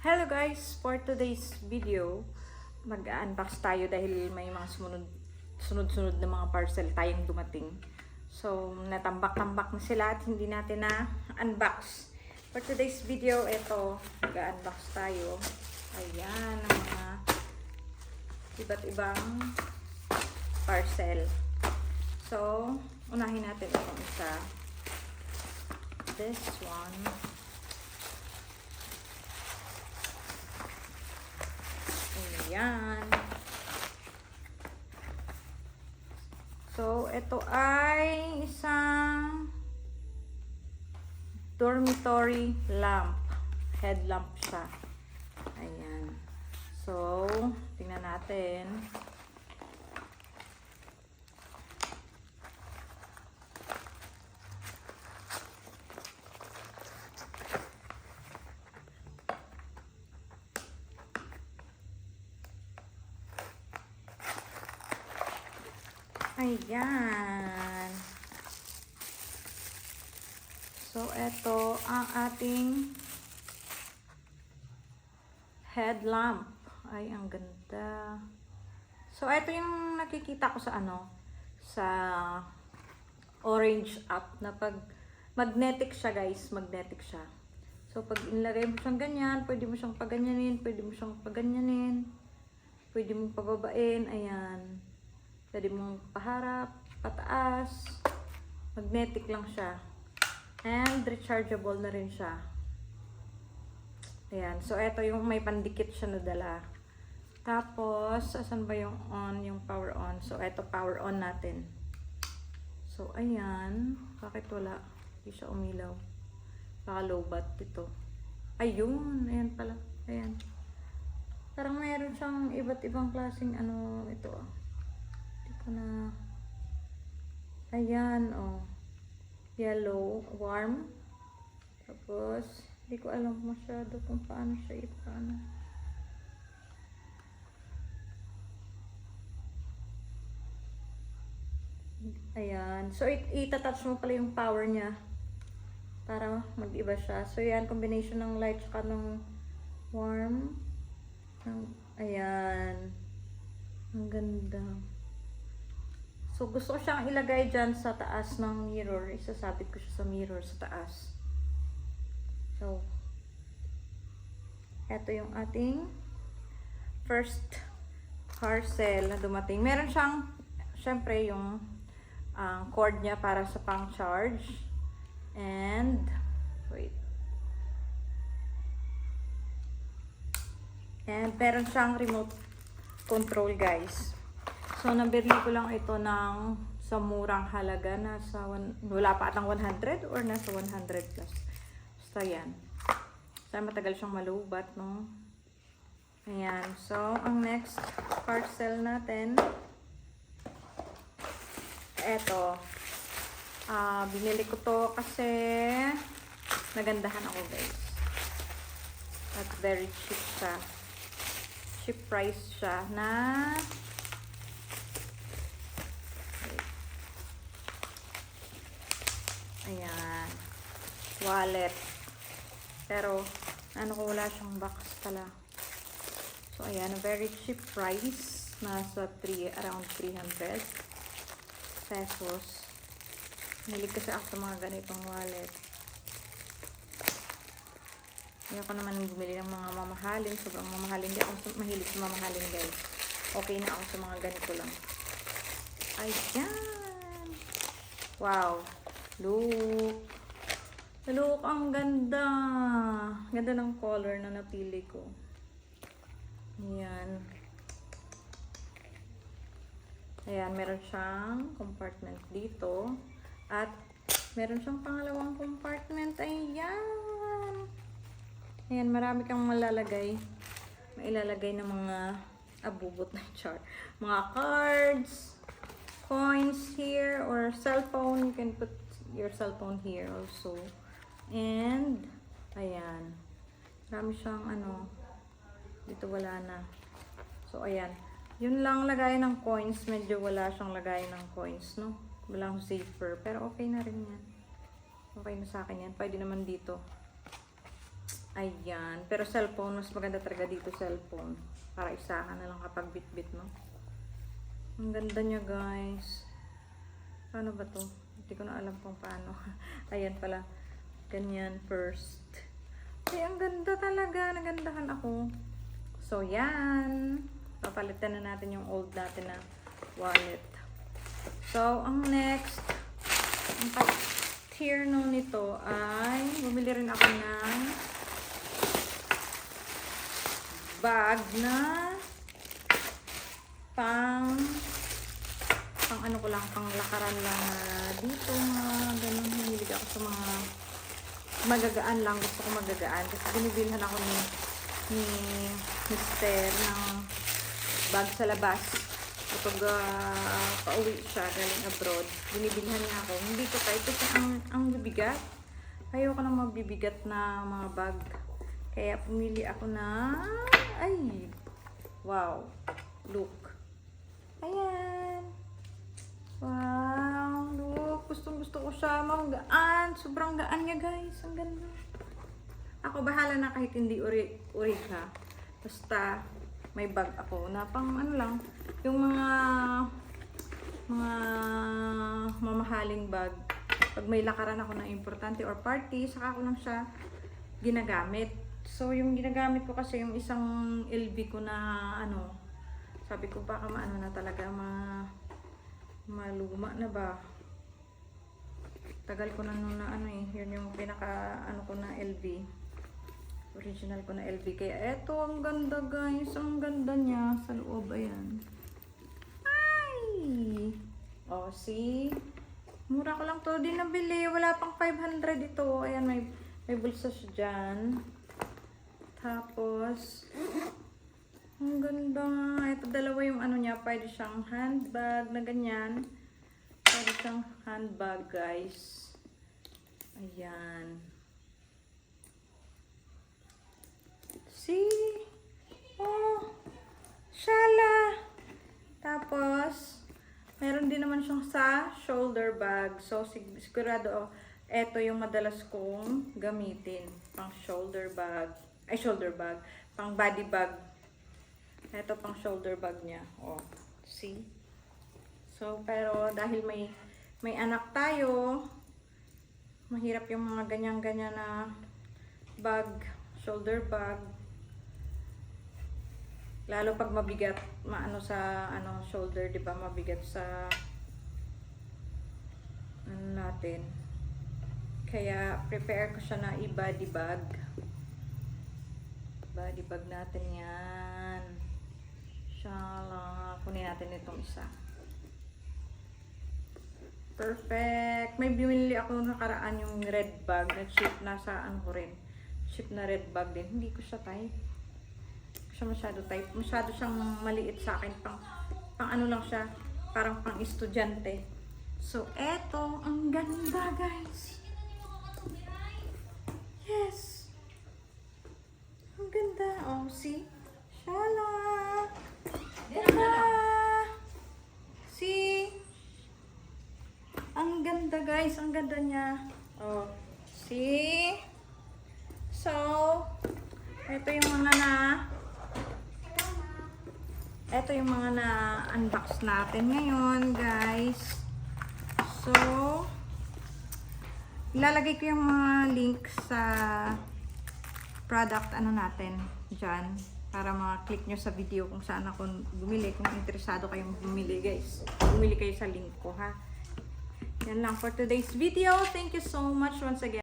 Hello guys! For today's video, mag-unbox tayo dahil may mga sunod-sunod na mga parcel tayong dumating. So, natambak-tambak na sila at hindi natin na-unbox. For today's video, ito, mag-unbox tayo. Ayan, ang mga iba't ibang parcel. So, unahin natin itong isa. This one. Ayan. So, ito ay isang dormitory lamp. Headlamp siya. Ayan. So, tingnan natin. Ayan. So, ito ang ating headlamp. Ay, ang ganda. So, ito yung nakikita ko sa sa orange app na pag magnetic siya guys, magnetic siya. So, pag inilagay mo siyang ganyan, pwede mo siyang paganyanin, pwede mo siyang paganyanin, pwede mong pababain, ayan. Pwede mong paharap, pataas, magnetic lang siya. And rechargeable na rin siya. Ayan. So, ito yung may pandikit siya na dala. Tapos, asan ba yung on, yung power on? So, ito power on natin. So, ayan. Bakit wala? Hindi siya umilaw. Baka low bat ito. Ayun. Ayan pala. Ayan. Parang mayroon siyang iba't ibang klaseng ito na ayan yellow, warm, tapos hindi ko alam masyado kung paano siya ayan, so itatouch mo pala yung power niya para mag-iba siya. So yan, combination ng light saka ng warm, ayan, ang ganda. So, gusto ko siyang ilagay dyan sa taas ng mirror. Isasabit ko siya sa mirror sa taas. So, eto yung ating first parcel na dumating. Meron siyang, syempre, yung cord niya para sa pang-charge. And, wait. And, meron siyang remote control, guys. So, nabili ko lang ito sa murang halaga. Wala pa atang 100 or nasa 100 plus. Basta yan. Basta matagal siyang malubat, no? Ayan. So, ang next parcel natin, eto. Binili ko to kasi nagandahan ako, guys. At very cheap siya. Cheap price siya na ayan, wallet. Pero, ko wala siyang box pala. So, ayan, very cheap price. Nasa around 300 pesos. Nilig kasi ako sa mga ganitong wallet. Hindi ako naman bumili ng mga mamahalin. Sobrang mamahalin. Hindi ako mahilig sa mamahalin, guys. Okay na ako sa mga ganito lang. Ayan. Wow. Look. Look, ang ganda. Ganda ng color na napili ko. Ayan. Ayan, meron siyang compartment dito. At meron siyang pangalawang compartment. Ayan. Ayan, marami kang malalagay. Mailalagay ng mga abubot na chart. Mga cards, coins here, or cellphone. You can put your cellphone here also. And ayan, marami siyang dito wala na. So ayan, yun lang lagay ng coins. Medyo wala siyang lagay ng coins, no? Walang zipper, pero okay na rin yan. Okay na sa akin yan. Pwede naman dito. Ayan. Pero cellphone, mas maganda talaga dito cellphone. Para isahan na lang kapag bit-bit, no? Ang ganda niya, guys. Paano ba to? Hindi ko na alam kung paano. Ayan pala. Ganyan first. Ay, ang ganda talaga. Nagandahan ako. So, yan. Papalitan na natin yung old natin na wallet. So, ang next, ang tier no nito ay bumili rin ako ng bag na pang ano ko lang, pang lakaran lang dito, mga ganun. Hilig ako sa mga magagaan lang. Gusto ko magagaan. Kasi binibilhan ako ni Mister ng bag sa labas. Kapag pauwi siya galing abroad, binibilhan niya ako. Hindi ko kahit kasi ang bibigat. Ayoko na mabibigat na mga bag. Kaya pumili ako na, ay, wow, look. Ayan. Wow, look. Gustong-gusto ko siya. Magaan. Sobrang gaan niya, guys. Ang ganda. Ako, bahala na kahit hindi uri ka. Basta, may bag ako na pang ano lang. Yung mga mamahaling bag. Pag may lakaran ako na importante or party, saka ko lang siya ginagamit. So, yung ginagamit ko kasi yung isang LV ko na ano, sabi ko baka maano na talaga, maluma na ba. Tagal ko na nung na ano eh, yun yung pinaka ano ko na LV. Original ko na LV. Kaya eto, ang ganda guys. Ang ganda niya sa loob. Ayan. Ay! Oh, see? Mura ko lang to din nabili. Wala pang 500 ito. Ayan, may bulsa siya dyan. Tapos, ang ganda. Ito, dalawa yung ano niya. Pwede siyang handbag na ganyan. Pwede siyang handbag, guys. Ayan. See? Oh, shala. Tapos, meron din naman siyang sa shoulder bag. So, sigurado, ito yung madalas kong gamitin. Pang shoulder bag. Ay, shoulder bag. Pang body bag. Ito pang shoulder bag niya. Oh, see? So, pero dahil may anak tayo, mahirap yung mga ganyan-ganyan na bag, shoulder bag. Lalo pag mabigat, maano sa ano shoulder, 'di ba? Mabigat sa ano natin. Kaya prepare ko siya na i-body bag. Body bag natin 'yan. Shala, kunin natin itong isa. Perfect. May bumili ako nakaraan yung red bag na cheap na sa ano ko rin. Cheap na red bag din. Hindi ko siya type. Masyado type. Masyado siyang maliit sa akin. Pang ano lang siya. Parang pang estudyante. So, eto. Ang ganda, guys. Yes. Ang ganda. Oh, see? Shala. Ganda. See? Ang ganda, guys. Ang ganda niya. Oh, see? So, ito yung mga na-unbox natin ngayon, guys. So, ilalagay ko yung mga link sa product ano natin dyan para ma-click nyo sa video kung saan ako bumili. Kung interesado kayong bumili, guys. Bumili kayo sa link ko, ha? Yan lang for today's video. Thank you so much once again.